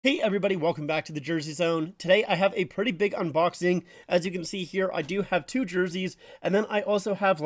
Hey everybody, welcome back to the Jersey Zone. Today I have a pretty big unboxing. As you can see here, I do have two jerseys, and then I also have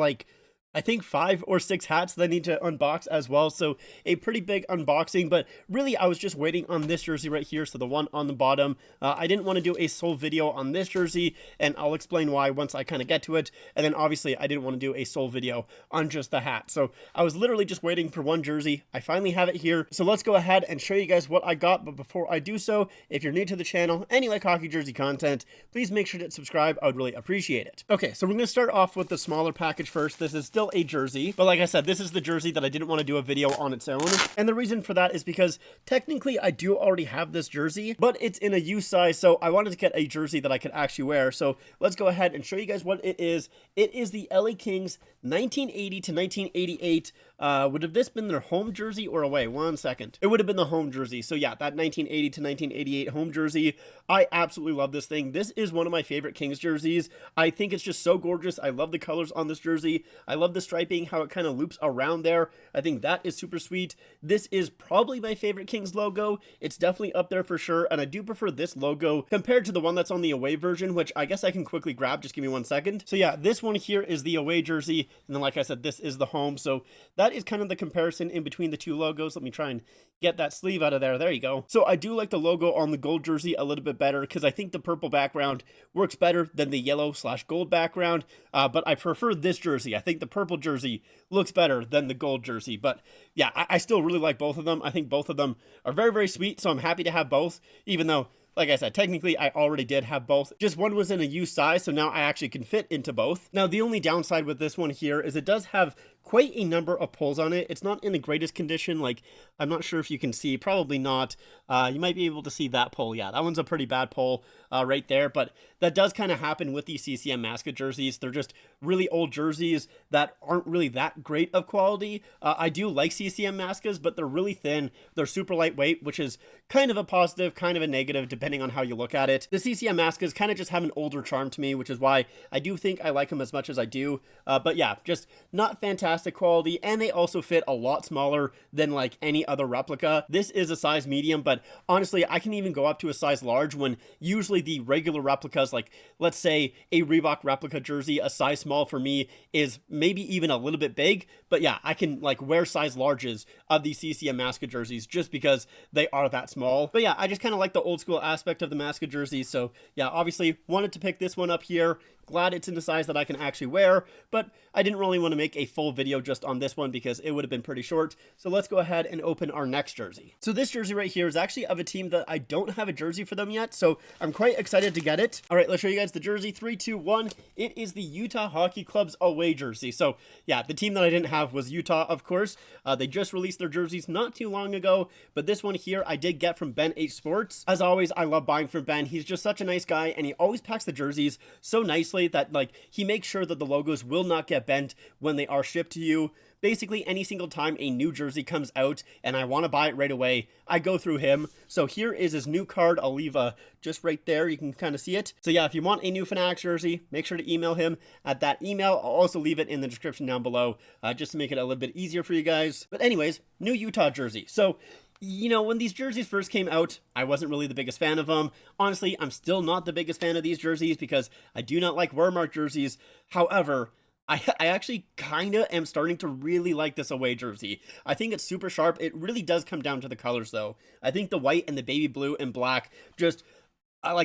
I think 5 or 6 hats that I need to unbox as well. So a pretty big unboxing, but really I was just waiting on this jersey right here. So the one on the bottom, I didn't want to do a sole video on this jersey, and I'll explain why once I kind of get to it. And then obviously I didn't want to do a sole video on just the hat. So I was literally just waiting for one jersey. I finally have it here. So let's go ahead and show you guys what I got. But before I do so, if you're new to the channel and you like hockey jersey content, please make sure to subscribe. I would really appreciate it. Okay, so we're going to start off with the smaller package first. This is still a jersey, but like I said, this is the jersey that I didn't want to do a video on its own. And the reason for that is because technically I do already have this jersey, but it's in a U size. So I wanted to get a jersey that I could actually wear. So let's go ahead and show you guys what it is. It is the LA Kings 1980 to 1988. Would have this been their home jersey or away? One second. It would have been the home jersey. So yeah, that 1980 to 1988 home jersey. I absolutely love this thing. This is one of my favorite Kings jerseys. I think it's just so gorgeous. I love the colors on this jersey. I love the striping, how it kind of loops around there. I think that is super sweet. This is probably my favorite Kings logo. It's definitely up there for sure. And I do prefer this logo compared to the one that's on the away version, which I guess I can quickly grab. Just give me 1 second. So yeah, this one here is the away jersey. And then like I said, this is the home. So that is kind of the comparison in between the two logos. Let me try and get that sleeve out of there. There you go. So I do like the logo on the gold jersey a little bit better because I think the purple background works better than the yellow/gold background. But I prefer this jersey. I think the purple jersey looks better than the gold jersey. But yeah, I still really like both of them. I think both of them are very, very sweet. So I'm happy to have both, even though, like I said, technically I already did have both. Just one was in a U size, so now I actually can fit into both. Now, the only downside with this one here is it does have quite a number of pulls on it. It's not in the greatest condition. Like, I'm not sure if you can see, probably not. You might be able to see that pull. Yeah, that one's a pretty bad pull right there, but that does kind of happen with these CCM Masca jerseys. They're just really old jerseys that aren't really that great of quality. I do like CCM Mascas, but they're really thin. They're super lightweight, which is kind of a positive, kind of a negative, depending on how you look at it. The CCM Mascas kind of just have an older charm to me, which is why I do think I like them as much as I do. But yeah, just not fantastic quality, and they also fit a lot smaller than like any other replica. This is a size medium, but honestly, I can even go up to a size large when usually the regular replicas, like let's say a Reebok replica jersey, a size small for me is maybe even a little bit big. But yeah, I can like wear size larges of these CCM Masca jerseys just because they are that small. But yeah, I just kind of like the old school aspect of the Masca jerseys. So yeah, obviously wanted to pick this one up here. Glad it's in the size that I can actually wear, but I didn't really want to make a full video just on this one because it would have been pretty short. So let's go ahead and open our next jersey. So this jersey right here is actually of a team that I don't have a jersey for them yet, so I'm quite excited to get it. All right, let's show you guys the jersey. 3, 2, 1. It is the Utah Hockey Club's away jersey. So yeah, the team that I didn't have was Utah, of course. They just released their jerseys not too long ago, but this one here I did get from Ben H Sports. As always, I love buying from Ben. He's just such a nice guy, and he always packs the jerseys so nicely that like he makes sure that the logos will not get bent when they are shipped to you. Basically, any single time a new jersey comes out and I want to buy it right away, I go through him. So here is his new card, I'll leave just right there. You can kind of see it. So yeah, if you want a new Fanatics jersey, make sure to email him at that email. I'll also leave it in the description down below just to make it a little bit easier for you guys. But anyways, new Utah jersey. So you know, when these jerseys first came out, I wasn't really the biggest fan of them. Honestly, I'm still not the biggest fan of these jerseys because I do not like wear mark jerseys. However, I actually kind of am starting to really like this away jersey. I think it's super sharp. It really does come down to the colors, though. I think the white and the baby blue and black just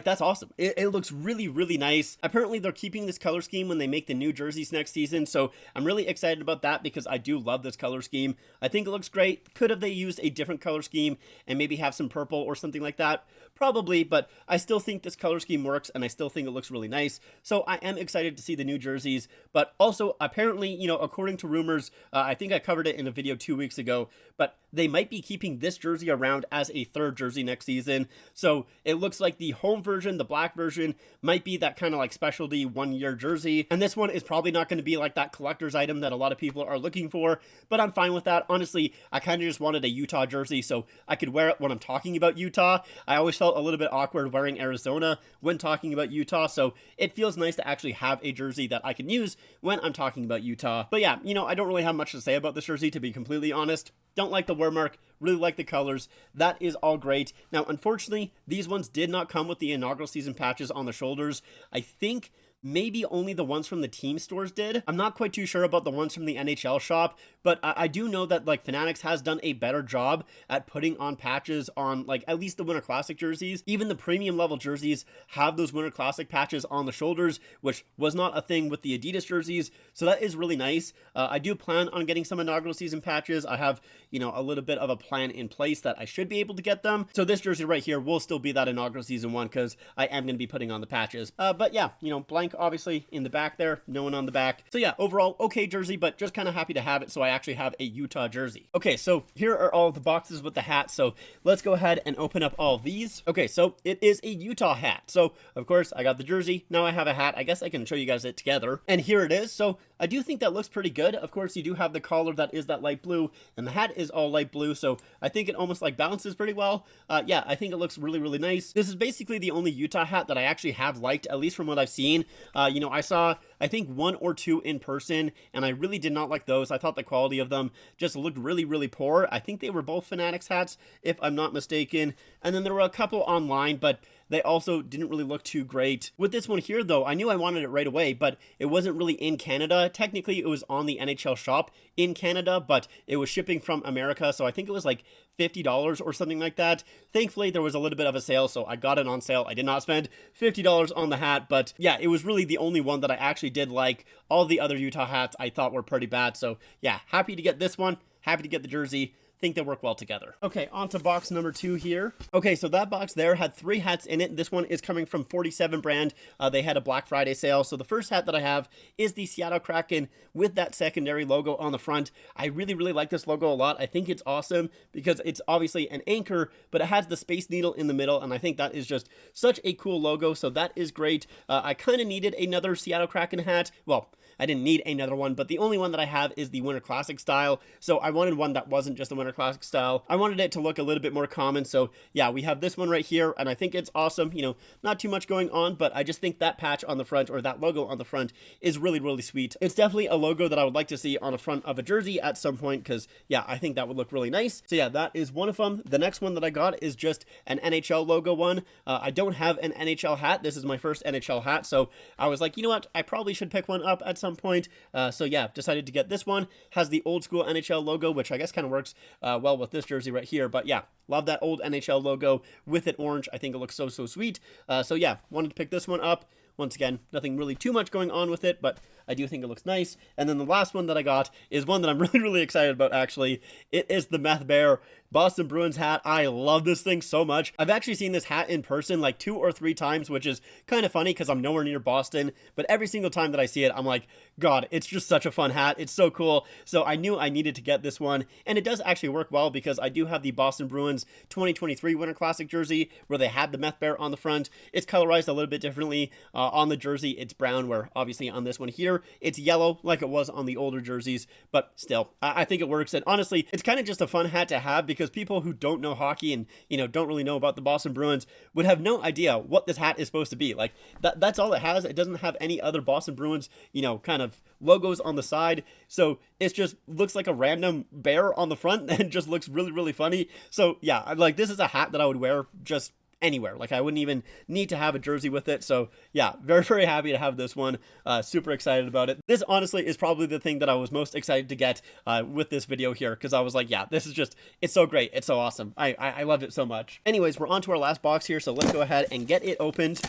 that's awesome. It looks really, really nice. Apparently, they're keeping this color scheme when they make the new jerseys next season, so I'm really excited about that because I do love this color scheme. I think it looks great. Could have they used a different color scheme and maybe have some purple or something like that? Probably, but I still think this color scheme works, and I still think it looks really nice. So I am excited to see the new jerseys, but also, apparently, you know, according to rumors, I think I covered it in a video 2 weeks ago, but they might be keeping this jersey around as a third jersey next season. So it looks like the home version, the black version, might be that kind of like specialty 1-year jersey. And this one is probably not going to be like that collector's item that a lot of people are looking for, but I'm fine with that. Honestly, I kind of just wanted a Utah jersey so I could wear it when I'm talking about Utah. I always felt a little bit awkward wearing Arizona when talking about Utah, so it feels nice to actually have a jersey that I can use when I'm talking about Utah. But yeah, you know, I don't really have much to say about this jersey, to be completely honest. Don't like the wear mark, really like the colors. That is all great. Now, unfortunately, these ones did not come with the inaugural season patches on the shoulders. I think maybe only the ones from the team stores did. I'm not quite too sure about the ones from the NHL shop, but I do know that like Fanatics has done a better job at putting on patches on like at least the Winter Classic jerseys. Even the premium level jerseys have those Winter Classic patches on the shoulders, which was not a thing with the Adidas jerseys. So that is really nice. I do plan on getting some inaugural season patches. I have, you know, a little bit of a plan in place that I should be able to get them. So this jersey right here will still be that inaugural season one because I am going to be putting on the patches. But yeah, you know, blank obviously in the back there, no one on the back. So yeah, overall okay jersey, but just kind of happy to have it. So I actually have a Utah jersey. Okay, so here are all the boxes with the hat. So let's go ahead and open up all of these. Okay, so it is a Utah hat. So of course I got the jersey. Now I have a hat. I guess I can show you guys it together. And here it is. So I do think that looks pretty good. Of course, you do have the collar that is that light blue, and the hat is all light blue. So I think it almost like balances pretty well. Yeah, I think it looks really, really nice. This is basically the only Utah hat that I actually have liked, at least from what I've seen. You know, I saw, I think 1 or 2 in person, and I really did not like those. I thought the quality of them just looked really, really poor. I think they were both Fanatics hats, if I'm not mistaken. And then there were a couple online, but they also didn't really look too great. With this one here, though, I knew I wanted it right away, but it wasn't really in Canada. Technically, it was on the NHL shop in Canada, but it was shipping from America, so I think it was like $50 or something like that. Thankfully, there was a little bit of a sale, so I got it on sale. I did not spend $50 on the hat, but yeah, it was really the only one that I actually did like. All the other Utah hats I thought were pretty bad, so yeah, happy to get this one. Happy to get the jersey. Think they work well together. Okay, on to box number 2 here. Okay, so that box there had 3 hats in it. This one is coming from 47 brand. They had a Black Friday sale. So the first hat that I have is the Seattle Kraken with that secondary logo on the front. I really, really like this logo a lot. I think it's awesome because it's obviously an anchor, but it has the Space Needle in the middle, and I think that is just such a cool logo. So that is great. I kind of needed another Seattle Kraken hat. Well, I didn't need another one, but the only one that I have is the Winter Classic style. So I wanted one that wasn't just the Winter Classic style. I wanted it to look a little bit more common. So yeah, we have this one right here, and I think it's awesome. You know, not too much going on, but I just think that patch on the front, or that logo on the front, is really, really sweet. It's definitely a logo that I would like to see on the front of a jersey at some point, because yeah, I think that would look really nice. So yeah, that is one of them. The next one that I got is just an NHL logo one. I don't have an NHL hat. This is my first NHL hat, so I was like, you know what, I probably should pick one up at some point. So yeah, decided to get this one. Has the old school NHL logo, which I guess kind of works well with this jersey right here. But yeah, love that old NHL logo with it orange. I think it looks so, so sweet. So yeah, wanted to pick this one up. Once again, nothing really too much going on with it, but I do think it looks nice. And then the last one that I got is one that I'm really, really excited about, actually. It is the Meth Bear Boston Bruins hat. I love this thing so much. I've actually seen this hat in person like 2 or 3 times, which is kind of funny because I'm nowhere near Boston. But every single time that I see it, I'm like, God, it's just such a fun hat. It's so cool. So I knew I needed to get this one. And it does actually work well because I do have the Boston Bruins 2023 Winter Classic jersey where they had the Meth Bear on the front. It's colorized a little bit differently. On the jersey, it's brown, where obviously on this one here, it's yellow like it was on the older jerseys. But still, I think it works. And honestly, it's kind of just a fun hat to have because people who don't know hockey and, you know, don't really know about the Boston Bruins would have no idea what this hat is supposed to be. Like, that's all it has. It doesn't have any other Boston Bruins, you know, kind of logos on the side. So it just looks like a random bear on the front and just looks really, really funny. So yeah, like, this is a hat that I would wear just anywhere. Like, I wouldn't even need to have a jersey with it. So yeah, very, very happy to have this one. Super excited about it. This honestly is probably the thing that I was most excited to get with this video here, because I was like, yeah, this is just, it's so great. It's so awesome. I loved it so much. Anyways, we're on to our last box here, so let's go ahead and get it opened.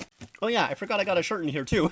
Oh yeah, I forgot I got a shirt in here too.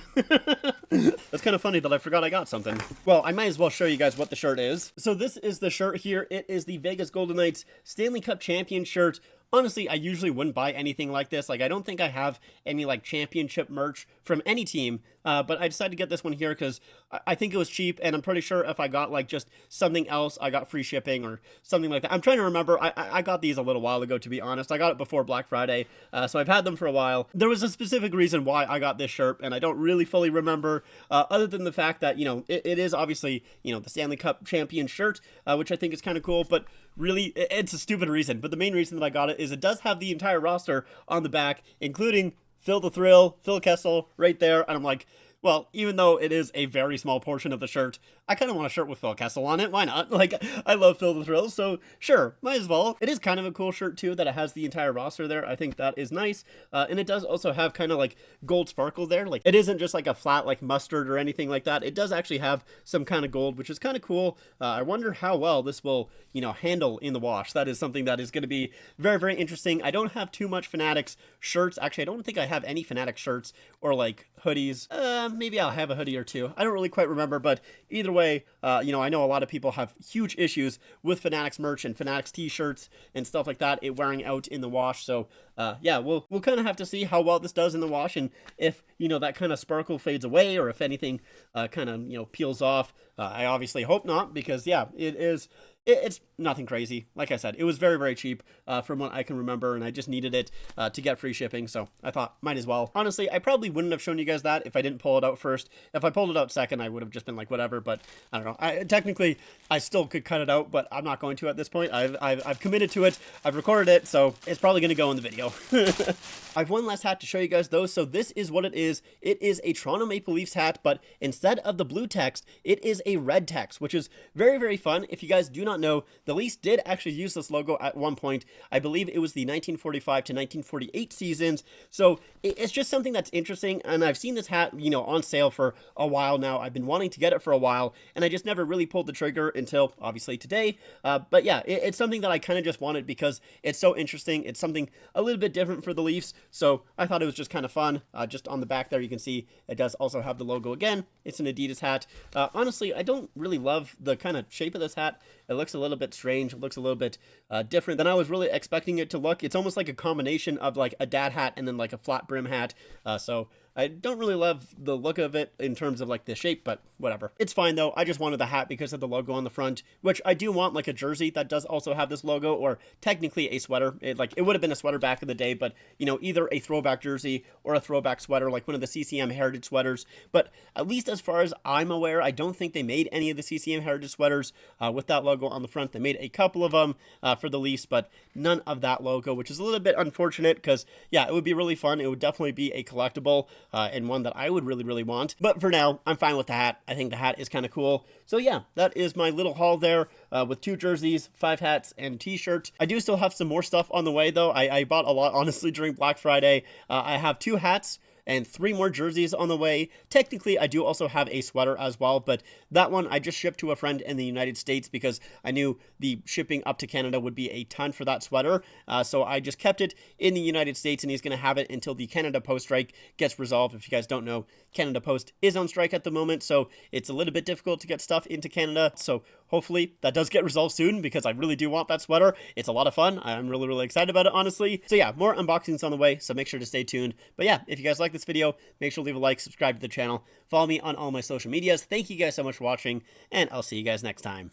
That's kind of funny that I forgot I got something. Well, I might as well show you guys what the shirt is. So this is the shirt here. It is the Vegas Golden Knights Stanley Cup champion shirt. Honestly, I usually wouldn't buy anything like this. Like, I don't think I have any, like, championship merch from any team, but I decided to get this one here because I think it was cheap, and I'm pretty sure if I got, like, just something else, I got free shipping or something like that. I'm trying to remember. I got these a little while ago, to be honest. I got it before Black Friday, so I've had them for a while. There was a specific reason why I got this shirt, and I don't really fully remember, other than the fact that, you know, it is obviously, you know, the Stanley Cup champion shirt, which I think is kind of cool, but really, it's a stupid reason. But the main reason that I got it is it does have the entire roster on the back, including Phil the Thrill, Phil Kessel right there. And I'm like, Well, even though it is a very small portion of the shirt, I kind of want a shirt with Phil Kessel on it. Why not? Like, I love Phil the Thrill, so sure, might as well. It is kind of a cool shirt too that it has the entire roster there. I think that is nice, and it does also have kind of like gold sparkle there. Like, it isn't just like a flat like mustard or anything like that. It does actually have some kind of gold, which is kind of cool. I wonder how well this will, handle in the wash. That is something that is going to be very, very interesting. I don't have too much Fanatics shirts. Actually, I don't think I have any Fanatics shirts or like hoodies. Maybe I'll have a hoodie or two. I don't really quite remember, but either way, I know a lot of people have huge issues with Fanatics merch and Fanatics t-shirts and stuff like that, it wearing out in the wash. So yeah, we'll kind of have to see how well this does in the wash, and if that kind of sparkle fades away, or if anything kind of peels off. I obviously hope not, because yeah, it's nothing crazy. Like I said, it was very, very cheap from what I can remember, and I just needed it to get free shipping, so I thought might as well. Honestly, I probably wouldn't have shown you guys that if I didn't pull it out first. If I pulled it out second, I would have just been like, whatever, but I don't know. Technically, I still could cut it out, but I'm not going to at this point. I've committed to it. I've recorded it, so it's probably going to go in the video. I have one last hat to show you guys though, so this is what it is. It is a Toronto Maple Leafs hat, but instead of the blue text, it is a red text, which is very, very fun. If you guys do not know, the Leafs did actually use this logo at one point. I believe it was the 1945 to 1948 seasons, so it's just something that's interesting, and I've seen this hat, on sale for a while now. I've been wanting to get it for a while, and I just never really pulled the trigger until, obviously, today. But yeah, it's something that I kind of just wanted because it's so interesting. It's something a little bit different for the Leafs, so I thought it was just kind of fun. Just on the back there, you can see it does also have the logo again. It's an Adidas hat. Honestly, I don't really love the kind of shape of this hat. It looks a little bit strange. It looks a little bit different than I was really expecting it to look. It's almost like a combination of like a dad hat and then like a flat brim hat. So I don't really love the look of it in terms of like the shape, but whatever. It's fine though. I just wanted the hat because of the logo on the front, which I do want like a jersey that does also have this logo, or technically a sweater. It would have been a sweater back in the day, but either a throwback jersey or a throwback sweater, like one of the CCM Heritage sweaters. But at least as far as I'm aware, I don't think they made any of the CCM Heritage sweaters with that logo on the front. They made a couple of them for the Leafs, but none of that logo, which is a little bit unfortunate because yeah, it would be really fun. It would definitely be a collectible and one that I would really, really want. But for now, I'm fine with the hat. I think the hat is kind of cool. So yeah, that is my little haul there with 2 jerseys, 5 hats, and a t-shirt. I do still have some more stuff on the way though. I bought a lot, honestly, during Black Friday. I have 2 hats and 3 more jerseys on the way. Technically, I do also have a sweater as well, but that one I just shipped to a friend in the United States because I knew the shipping up to Canada would be a ton for that sweater. So I just kept it in the United States, and he's going to have it until the Canada Post strike gets resolved. If you guys don't know, Canada Post is on strike at the moment, so it's a little bit difficult to get stuff into Canada. So hopefully that does get resolved soon, because I really do want that sweater. It's a lot of fun. I'm really, really excited about it, honestly. So yeah, more unboxings on the way, so make sure to stay tuned. But yeah, if you guys like this video, make sure to leave a like, subscribe to the channel, follow me on all my social medias. Thank you guys so much for watching, and I'll see you guys next time.